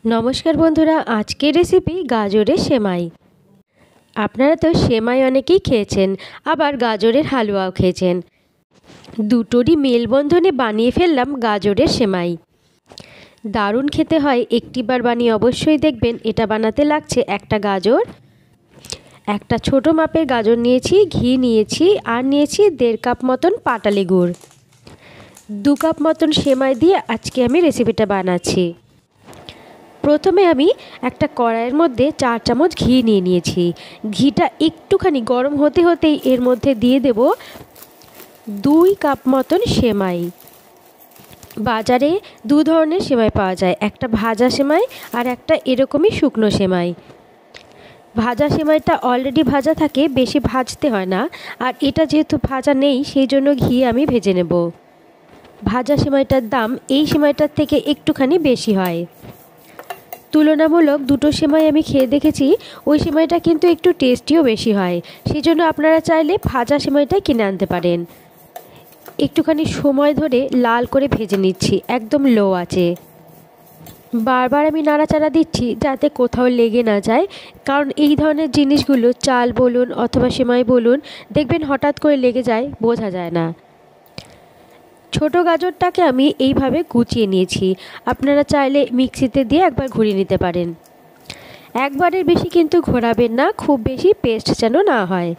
নমস্কার বন্ধুরা, আজকের রেসিপি গাজরের সেমাই। আপনারা তো সেমাই অনেকেই খেয়েছেন, আবার গাজরের হালুয়াও খেয়েছেন। দুটোরই মেলবন্ধনে বানিয়ে ফেললাম গাজরের সেমাই। দারুণ খেতে হয়, একটিবার বানিয়ে অবশ্যই দেখবেন। এটা বানাতে লাগছে একটা গাজর, একটা ছোট মাপের গাজর নিয়েছি, ঘি নিয়েছি, আর নিয়েছি 1.5 কাপ মতন পাটালি গুড়। 2 কাপ মতন সেমাই দিয়ে আজকে আমি রেসিপিটা বানাচ্ছি। প্রথমে আমি একটা কড়াইয়ের মধ্যে 4 চামচ ঘি নিয়ে নিয়েছি। ঘিটা একটুখানি গরম হতে হতেই এর মধ্যে দিয়ে দেব 2 কাপ মতন সেমাই। বাজারে 2 ধরনের সেমাই পাওয়া যায়, একটা ভাজা সেমাই আর একটা এরকমই শুকনো সেমাই। ভাজা সেমাইটা অলরেডি ভাজা থাকে, বেশি ভাজতে হয় না। আর এটা যেহেতু ভাজা নেই, সেই জন্য ঘি আমি ভেজে নেব। ভাজা সেমাইটার দাম এই সেমাইটার থেকে একটুখানি বেশি হয়। তুলনামূলক দুটো সেমাই আমি খেয়ে দেখেছি, ওই সেমাইটা কিন্তু একটু টেস্টিও বেশি হয়। সেই জন্য আপনারা চাইলে ভাজা সেমাইটাই কিনে আনতে পারেন। একটুখানি সময় ধরে লাল করে ভেজে নিচ্ছি, একদম লো আঁচে। বারবার আমি নাড়াচাড়া দিচ্ছি যাতে কোথাও লেগে না যায়, কারণ এই ধরনের জিনিসগুলো চাল বলুন অথবা সেমাই বলুন, দেখবেন হঠাৎ করে লেগে যায়, বোঝা যায় না। ছোট গাজরটাকে আমি এইভাবে কুচিয়ে নিয়েছি। আপনারা চাইলে মিক্সিতে দিয়ে একবার ঘুরিয়ে নিতে পারেন। একবারের বেশি কিন্তু ঘোরাবেন না, খুব বেশি পেস্ট যেন না হয়।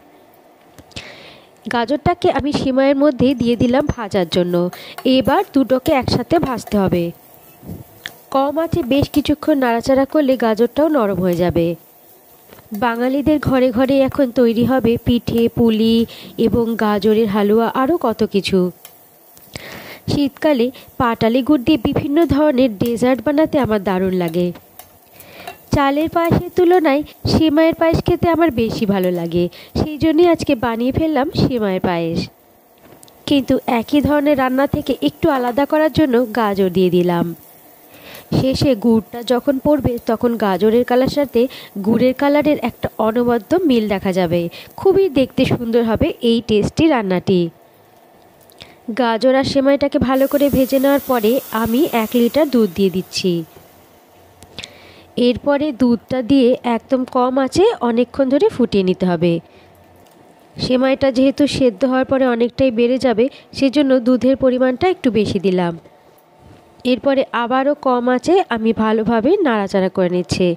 গাজরটাকে আমি সেমাইয়ের মধ্যে দিয়ে দিলাম ভাজার জন্য। এবার দুটোকে একসাথে ভাজতে হবে। কম আঁচে বেশ কিছুক্ষণ নাড়াচাড়া করলে গাজরটাও নরম হয়ে যাবে। বাঙালিদের ঘরে ঘরে এখন তৈরি হবে পিঠে, পুলি এবং গাজরের হালুয়া, আরও কত কিছু। শীতকালে পাটালি গুড় দিয়ে বিভিন্ন ধরনের ডেজার্ট বানাতে আমার দারুণ লাগে। চালের পায়েসের তুলনায় সেমাইয়ের পায়েস খেতে আমার বেশি ভালো লাগে, সেই জন্যই আজকে বানিয়ে ফেললাম সেমাইয়ের পায়েস। কিন্তু একই ধরনের রান্না থেকে একটু আলাদা করার জন্য গাজর দিয়ে দিলাম। শেষে গুড়টা যখন পড়বে তখন গাজরের কালার সাথে গুড়ের কালারের একটা অনবদ্য মিল দেখা যাবে। খুবই দেখতে সুন্দর হবে এই টেস্টি রান্নাটি। গাজর আর সেমাইটাকে ভালো করে ভেজে নেওয়ার পরে আমি 1 লিটার দুধ দিয়ে দিচ্ছি। এরপরে দুধটা দিয়ে একদম কম আঁচে অনেকক্ষণ ধরে ফুটিয়ে নিতে হবে। সেমাইটা যেহেতু সেদ্ধ হওয়ার পরে অনেকটাই বেড়ে যাবে, সেজন্য দুধের পরিমাণটা একটু বেশি দিলাম। এরপরে আবারও কম আঁচে আমি ভালোভাবে নাড়াচাড়া করে নিচ্ছি।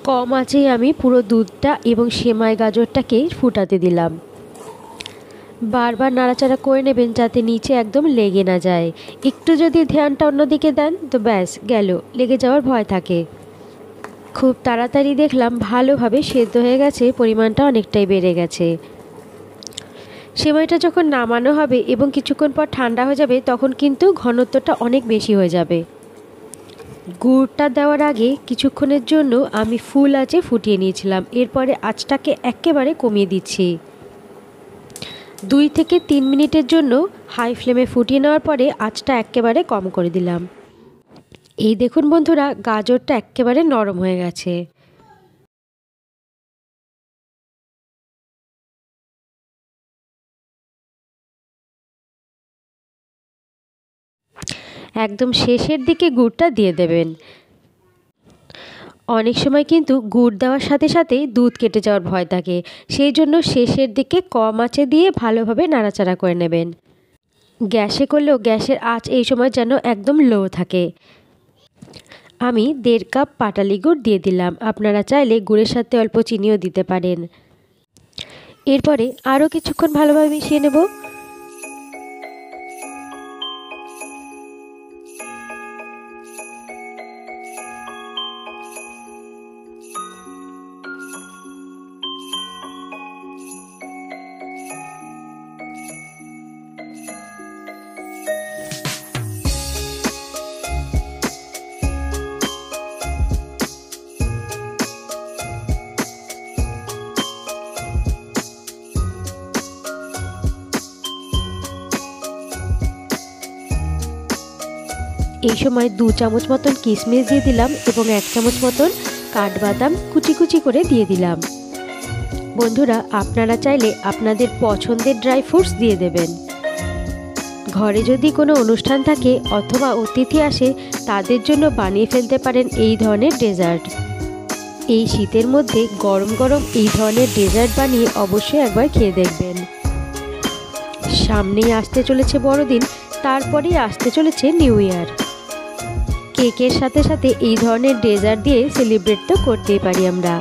কম আঁচে আমি পুরো দুধটা এবং সেমাই গাজরটাকে ফুটাতে দিলাম। বারবার নাড়াচাড়া করে নেবেন যাতে নিচে একদম লেগে না যায়। একটু যদি ধ্যানটা অন্যদিকে দেন তো ব্যাস গেল, লেগে যাওয়ার ভয় থাকে। খুব তাড়াতাড়ি দেখলাম ভালোভাবে সেদ্ধ হয়ে গেছে, পরিমাণটা অনেকটাই বেড়ে গেছে। সেমাইটা যখন নামানো হবে এবং কিছুক্ষণ পর ঠান্ডা হয়ে যাবে, তখন কিন্তু ঘনত্বটা অনেক বেশি হয়ে যাবে। গুড়টা দেওয়ার আগে কিছুক্ষণের জন্য আমি ফুল আঁচে ফুটিয়ে নিয়েছিলাম। এরপরে আঁচটাকে একেবারে কমিয়ে দিচ্ছি। 2 থেকে 3 মিনিটের জন্য হাই ফ্লেমে ফুটিয়ে নেওয়ার পরে আঁচটা একেবারে কম করে দিলাম। এই দেখুন বন্ধুরা, গাজরটা একেবারে নরম হয়ে গেছে। একদম শেষের দিকে গুড়টা দিয়ে দেবেন। অনেক সময় কিন্তু গুড় দেওয়ার সাথে সাথেই দুধ কেটে যাওয়ার ভয় থাকে, সেই জন্য শেষের দিকে কম আঁচে দিয়ে ভালোভাবে নাড়াচাড়া করে নেবেন। গ্যাসে করলেও গ্যাসের আঁচ এই সময় যেন একদম লো থাকে। আমি 1.5 কাপ পাটালি গুড় দিয়ে দিলাম। আপনারা চাইলে গুড়ের সাথে অল্প চিনিও দিতে পারেন। এরপরে আরও কিছুক্ষণ ভালোভাবে মিশিয়ে নেব। এই সময় 2 চামচ মতন কিশমিশ দিয়ে দিলাম এবং 1 চামচ মতন কাঠবাদাম কুচি কুচি করে দিয়ে দিলাম। বন্ধুরা, আপনারা চাইলে আপনাদের পছন্দের ড্রাই ফ্রুটস দিয়ে দেবেন। ঘরে যদি কোনো অনুষ্ঠান থাকে অথবা অতিথি আসে, তাদের জন্য বানিয়ে ফেলতে পারেন এই ধরনের ডেজার্ট। এই শীতের মধ্যে গরম গরম এই ধরনের ডেজার্ট বানিয়ে অবশ্যই একবার খেয়ে দেখবেন। সামনেই আসতে চলেছে বড়দিন, তারপরেই আসতে চলেছে নিউ ইয়ার। কেকের সাথে সাথে এই ধরনের ডেজার্ট দিয়ে সেলিব্রেট তো করতেই পারি আমরা।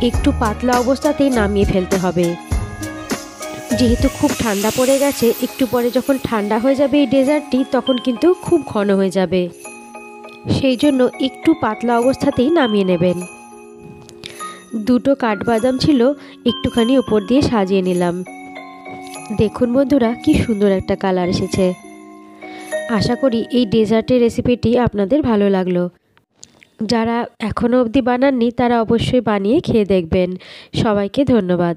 একটু পাতলা অবস্থাতেই নামিয়ে ফেলতে হবে, যেহেতু খুব ঠান্ডা পড়ে গেছে। একটু পরে যখন ঠান্ডা হয়ে যাবে এই ডেজার্টটি, তখন কিন্তু খুব ঘন হয়ে যাবে। সেই জন্য একটু পাতলা অবস্থাতেই নামিয়ে নেবেন। দুটো কাঠবাদাম ছিল, একটুখানি উপর দিয়ে সাজিয়ে নিলাম। দেখুন বন্ধুরা, কি সুন্দর একটা কালার এসেছে। আশা করি এই ডেজার্টের রেসিপিটি আপনাদের ভালো লাগলো। যারা এখনও অবধি বানাননি তারা অবশ্যই বানিয়ে খেয়ে দেখবেন। সবাইকে ধন্যবাদ।